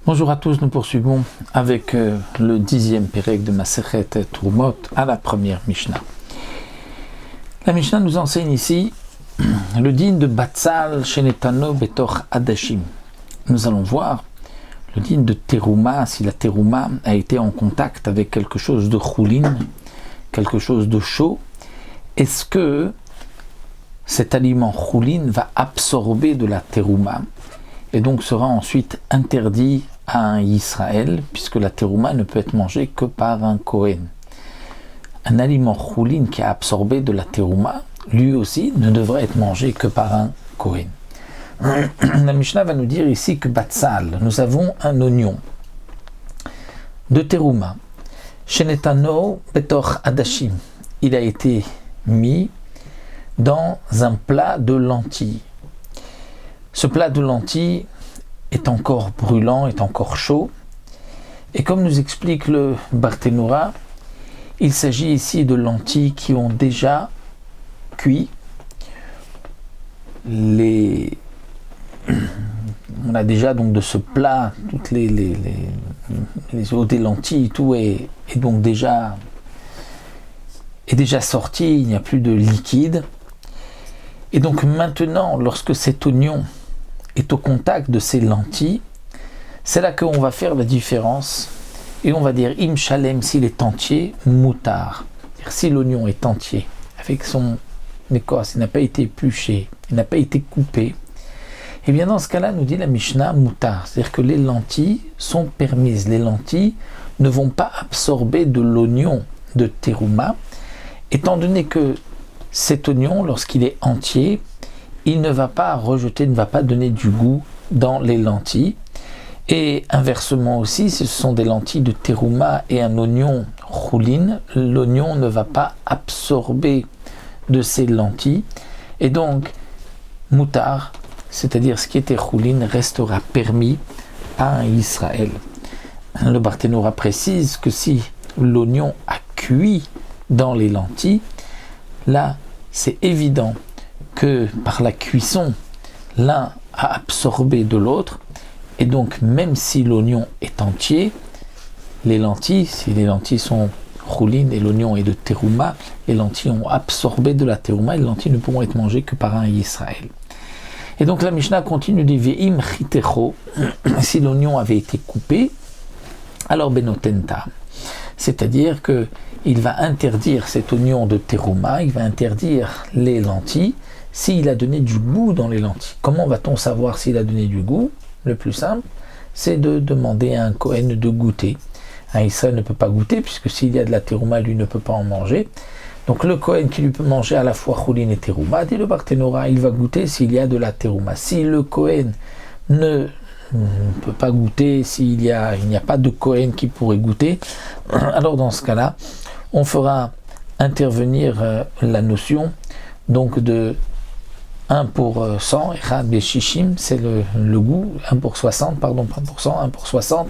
Bonjour à tous, nous poursuivons avec le 10e pérec de Masechet Trumot à la première Mishnah. La Mishnah nous enseigne ici le din de Batsal Shenetano Betor Adashim. Nous allons voir le din de Teruma, si la Teruma a été en contact avec quelque chose de choulin, quelque chose de chaud. Est-ce que cet aliment choulin va absorber de la Teruma et donc sera ensuite interdit à un Israël, puisque la terouma ne peut être mangée que par un Kohen. Un aliment choulin qui a absorbé de la terouma, lui aussi, ne devrait être mangé que par un Kohen. La Mishnah va nous dire ici que Batsal, nous avons un oignon de terouma. Shenetano betor adashim, il a été mis dans un plat de lentilles. Ce plat de lentilles est encore brûlant, est encore chaud. Et comme nous explique le Barthénoura, il s'agit ici de lentilles qui ont déjà cuit. On a déjà donc de ce plat, toutes les eaux des lentilles, tout est donc déjà sorti, il n'y a plus de liquide. Et donc maintenant, lorsque cet oignon est au contact de ces lentilles, c'est là qu'on va faire la différence et on va dire im shalem s'il est entier, moutar. Si l'oignon est entier, avec son écorce, il n'a pas été épluché, il n'a pas été coupé, et bien dans ce cas-là, nous dit la Mishnah, moutar, c'est-à-dire que les lentilles sont permises. Les lentilles ne vont pas absorber de l'oignon de terouma, étant donné que cet oignon, lorsqu'il est entier, il ne va pas rejeter, ne va pas donner du goût dans les lentilles. Et inversement aussi, si ce sont des lentilles de terouma et un oignon choulin, l'oignon ne va pas absorber de ces lentilles. Et donc, moutar, c'est-à-dire ce qui était choulin, restera permis à un Israël. Le Barthénoura précise que si l'oignon a cuit dans les lentilles, là, c'est évident que par la cuisson, l'un a absorbé de l'autre, et donc même si l'oignon est entier, les lentilles, si les lentilles sont choulin et l'oignon est de terouma, les lentilles ont absorbé de la terouma, et les lentilles ne pourront être mangées que par un Israël. Et donc la Mishnah continue de dire Ve'im chitecho, si l'oignon avait été coupé, alors benotenta, c'est-à-dire que il va interdire cet oignon de terouma, il va interdire les lentilles s'il a donné du goût dans les lentilles. Comment va-t-on savoir s'il a donné du goût? Le plus simple, c'est de demander à un Kohen de goûter. Un Israël ne peut pas goûter, puisque s'il y a de la terouma, lui ne peut pas en manger. Donc le Kohen qui lui peut manger à la fois choulin et terouma, dit le Barthénoura, il va goûter s'il y a de la terouma. Si le Kohen ne peut pas goûter, il n'y a pas de Kohen qui pourrait goûter, alors dans ce cas-là, on fera intervenir la notion donc de 1 pour 100, Echad Beshishim, c'est le goût, 1 pour 60, pardon, pas pour 100, 1 pour 60,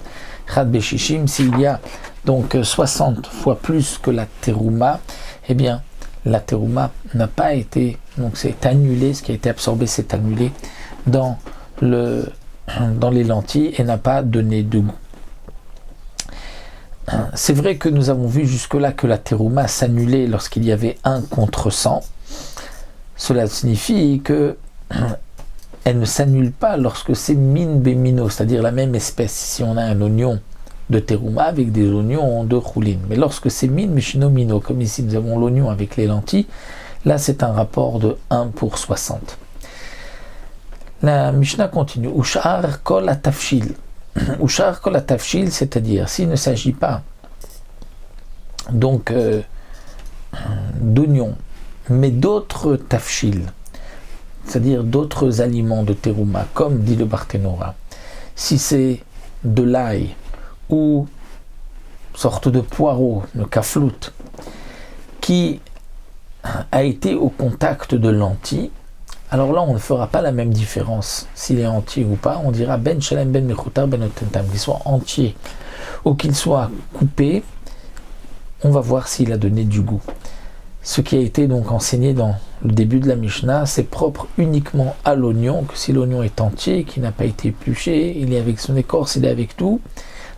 Echad Beshishim, s'il y a donc 60 fois plus que la terouma, eh bien la terouma n'a pas été, donc c'est annulé, ce qui a été absorbé c'est annulé dans les lentilles et n'a pas donné de goût. C'est vrai que nous avons vu jusque-là que la terouma s'annulait lorsqu'il y avait 1 contre 100. Cela signifie que elle ne s'annule pas lorsque c'est min bémino, c'est-à-dire la même espèce. Si on a un oignon de terouma avec des oignons de choulin. Mais lorsque c'est min mishino mino, comme ici nous avons l'oignon avec les lentilles, là c'est un rapport de 1 pour 60. La Mishnah continue. Ushar kol atafshil. Ushar kol atafshil, c'est-à-dire s'il ne s'agit pas donc d'oignons, mais d'autres tafshil, c'est-à-dire d'autres aliments de terouma, comme dit le Barthénoura, si c'est de l'ail ou sorte de poireau, le kaflout, qui a été au contact de lentilles, alors là on ne fera pas la même différence s'il est entier ou pas, on dira ben shalem ben mechoutar ben otentam, qu'il soit entier ou qu'il soit coupé, on va voir s'il a donné du goût. ce qui a été donc enseigné dans le début de la Mishnah, c'est propre uniquement à l'oignon, que si l'oignon est entier, qu'il n'a pas été épluché, il est avec son écorce, il est avec tout,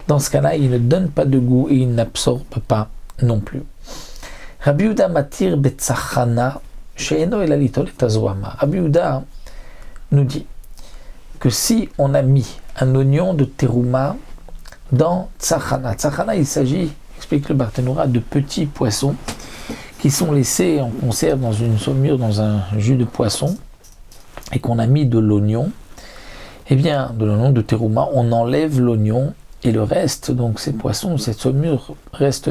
dans ce cas-là, il ne donne pas de goût et il n'absorbe pas non plus. Rabbi Yehuda matir betzachana she'eno ela litol et azoama. Rabbi Yehuda nous dit que si on a mis un oignon de terouma dans tzachana, tzachana il s'agit, explique le Barthénoura, de petits poissons qui sont laissés en conserve dans une saumure, dans un jus de poisson, et qu'on a mis de l'oignon, eh bien, de l'oignon de terouma, on enlève l'oignon, et le reste, donc ces poissons, cette saumure, reste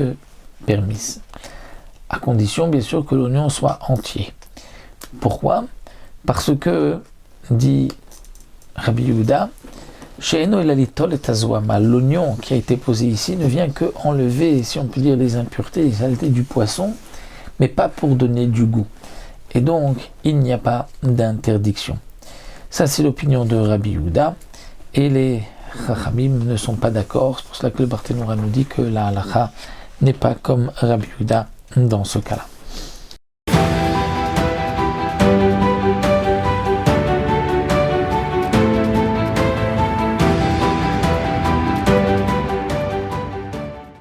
permise. À condition, bien sûr, que l'oignon soit entier. Pourquoi ? Parce que, dit Rabbi Yehuda, She'eno ela litol et azoama, l'oignon qui a été posé ici ne vient que enlever, si on peut dire, les impuretés, les saletés du poisson, mais pas pour donner du goût. Et donc, il n'y a pas d'interdiction. Ça, c'est l'opinion de Rabbi Yehuda, et les Chachamim ne sont pas d'accord. C'est pour cela que le Barthénoura nous dit que la halakha n'est pas comme Rabbi Yehuda dans ce cas-là.